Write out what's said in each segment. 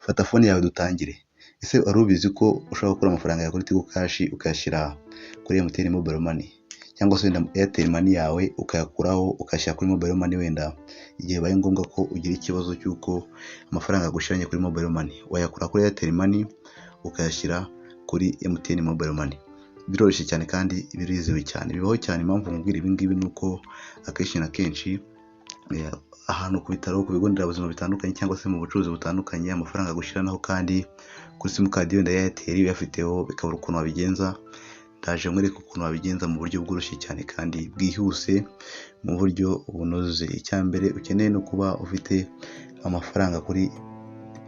Fata phone yawe dutangire. Ese wari ubizi ko ushobora gukura amafaranga yawe kuri Tigo Cash ukayashyira kuri MTN Mobile Money, cyangwa se wenda Airtel Money yawe ukayakuraho ukashyira kuri Mobile Money, wenda igihe bibaye ngombwa ko ugira ikibazo cy'uko amafaranga agushiranye kuri Mobile Money, wayakura kuri Airtel Money ukayashyira kuri MTN Mobile Money. Biroroshye cyane kandi birizewe cyane. Bibaho cyane. Impamvu nkubwira ibi ngibi nuko akenshi na kenshi ahantu ku bitaro, ku bigo nderabuzima bitandukanye, cyangwa se mu bucuruzi butandukanye, amafaranga agushiranaho kandi kuri simukadi wenda ya Airtel uyafiteho bikabura ukuntu wabigenza. Ndaje nkwereka ukuntu wabigenza mu buryo bworoshye cyane kandi bwihuse, mu buryo bunoze. Icya mbere ukeneye no kuba ufite amafaranga kuri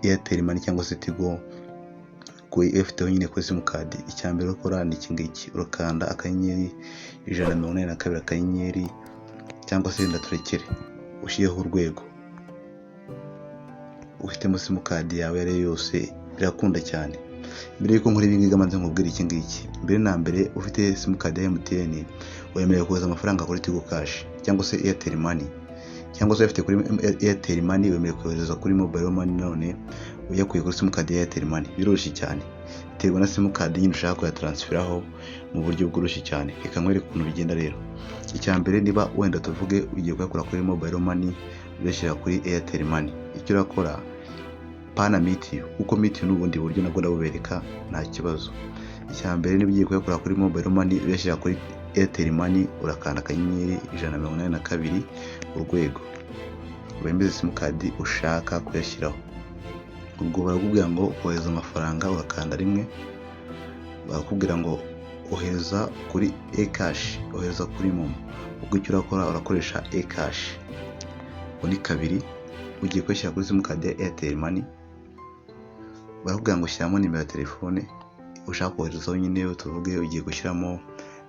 Airtel Money cyangwa se Tigo uyafiteho nyine kuri simukadi. Icya mbere ukora ni iki ngiki: urakanda akanyenyeri 182 akanyenyeri, cyangwa se wenda turekere ushyireho urwego. Ufitemo simukadi yawe ari yose birakunda cyane. Mbere yuko nkora ibi ngibi amanze nkubwira iki ngiki. Mbere na mbere ufite simukadi ya MTN wemerewe kohereza amafaranga kuri Tigo Cash cyangwa se Airtel Money, cyangwa se ufite kuri Airtel Money wemerewe kohereza kuri Mobile Money none uyakuye kuri simukadi ya Airtel Money. Biroroshye cyane, biterwa na simukadi nyine ushaka kuyatransferaho mu buryo bworoshye cyane. Reka nkwereke ukuntu bigenda rero. Icya mbere, niba wenda tuvuge ugiye kuyakura kuri Mobile Money ugashyira kuri Airtel Money, icyo urakora pana mitiyu, kuko mitiyu n'ubundi buryo nabwo ndabubereka nta kibazo. Icya mbere, niba ugiye kuyakura kuri Mobile Money ugashyira kuri Airtel Money, urakanda akanyenyeri 182 urwego, wemeze simukadi ushaka kuyashyiraho. Ubwo barakubwira ngo ohereza amafaranga, urakanda rimwe. Barakubwira ngo ohereza kuri eCash, ohereza kuri Momo. Ubwo icyo urakora urakoresha eCash. Ubu ni kabiri. Ugiye kwishyira kuri simukadi ya Airtel Money, barakubwira ngo shyiramo nimero ya telefone ushaka koherezaho. Nyine tuvuge ugiye gushyiramo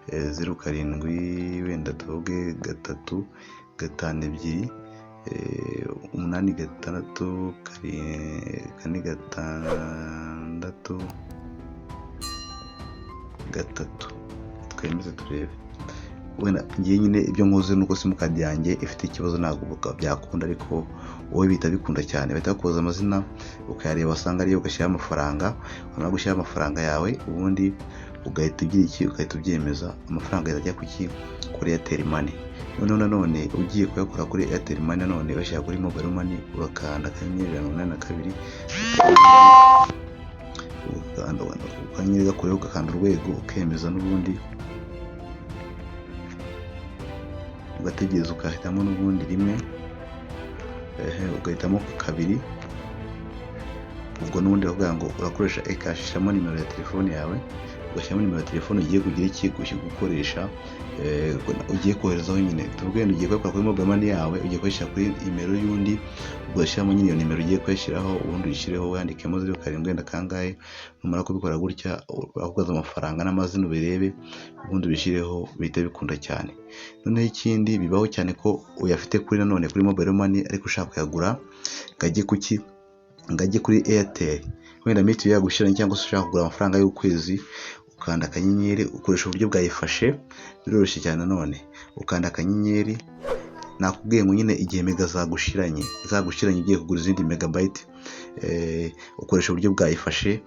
07 wenda tuvuge 3 5 2 8 6 4 6 3 twemeze turebe. Wenda ngiye nyine ibyo nkoze nuko simukadi yanjye ifite ikibazo, ntabwo byakunda, ariko wowe bita bikunda cyane. Bahita bakoza amazina ukayareba, wasanga ariyo ugashyiraho amafaranga. Wamara gushyiraho amafaranga yawe, ubundi ugahita ugira iki, ugahita ubyemeza. Amafaranga yajya kuri Airtel Money. None ugiye kuyakora kuri Airtel Money none ugashyira kuri Mobile Money, urakanda akanyenyeri 182 ukanyeri gakoreho, ugakanda urwego ukemeza, n'ubundi ugategereza, ukahitamo n'ubundi rimwe, ugahitamo kabiri. Ubwo n'ubundi bavuga ngo urakoresha eCash, shyiramo nimero ya telefone yawe, ugashyiramo nimero ya telefone ugiye kugira iki gukoresha, ugiye koherezaho. Nyine tuvuge ugiye kuyakora kuri Mobile Money yawe, ugiye kuyashyira kuri nimero y'undi, ugashyiramo nyine iyo nimero ugiye kuyashyiraho, ubundi uyishyireho wandikemo 07 wenda kangahe. Numara kubikora gutya, bakubaza amafaranga n'amazina ubirebe, ubundi ubishyireho, bihita bikunda cyane. Noneho ikindi, bibaho cyane ko uyafite kuri nanone kuri Mobile Money ariko ushaka kuyagura ngajye kuri Airtel, wenda mitiyu yagushiranye, cyangwa se ushaka kugura amafaranga y'ukwezi, ukanda akanyenyeri, ukoresha uburyo bwayifashe. Biroroshye cyane. None ukanda akanyenyeri, nakubwiye ngo nyine igihe mega zagushiranye ugiye kugura izindi megabyte, ukoresha uburyo bwayifashe.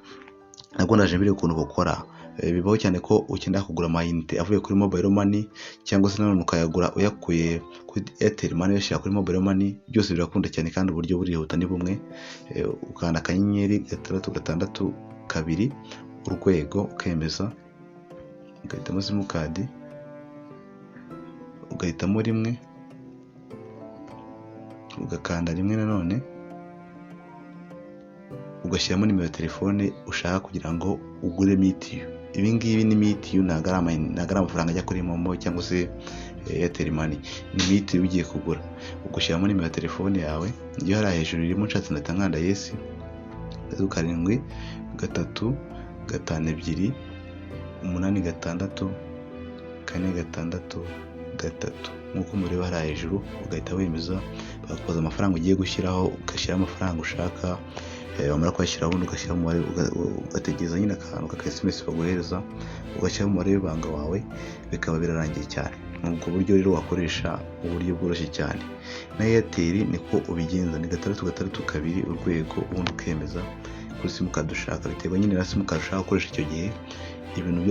Nabwo ndaje mbere ukuntu bukora. Bibaho cyane ko ukenera kugura amayinite avuye kuri Mobile Money, cyangwa se nanone ukayagura uyakuye kuri Airtel Money uyashyira kuri Mobile Money. Byose birakunda cyane kandi uburyo burihuta ni bumwe. Ukanda akanyenyeri 6 2 urwego, ukemeza, ugahitamo simukadi, ugahitamo rimwe, ugakanda rimwe, nanone ugashyiramo nimero ya telefone ushaka kugira ngo ugure mitiyu. Ibi ngibi ni mitiyu, ntabwo ari amafaranga ajya kuri Momo cyangwa se Airtel Money, ni mitiyu ugiye kugura. Ugashyiramo nimero ya telefone yawe, iyo hari hejuru irimo nshatse ndatanganda yesi 07 3 5 2 8 6 4 6 nk'uko mureba hari hejuru, ugahita wemeza. Bakakubaza amafaranga ugiye gushyiraho, ugashyiraho amafaranga ushaka. Wamara kuyashyiraho, ugashyiraho umubare, ugategereza nyine akantu k'SMS baguhereza, ugashyiraho umubare w'ibanga wawe, bikaba birarangiye cyane. Ubwo buryo rero wakoresha uburyo bworoshye cyane. Na Airtel niko ubigenza, ni 6 6 2 urwego, ubundi ukemeza. kuri simukadi ushaka, biterwa nyine na simukadi ushaka gukoresha icyo gihe. Ibintu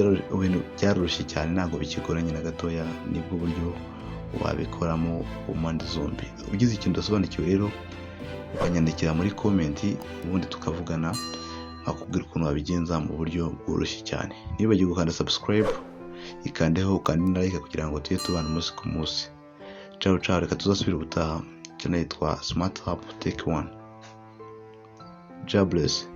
byaroroshye cyane, ntabwo bikigoranye na gatoya, nibwo buryo wabikoramo ku mpande zombi. Ugize ikintu udasobanukiwe rero ukanyandikira muri komenti, ubundi tukavugana akubwira ukuntu wabigenza mu buryo bworoshye cyane. Nibagirwe gukanda subscribe, ikandeho kandi na like kugira ngo tujye tubana umunsi ku munsi. Ciao ciao, reka tuzasubira ubutaha. Channel yitwa Smart Hub Tech One. God bless.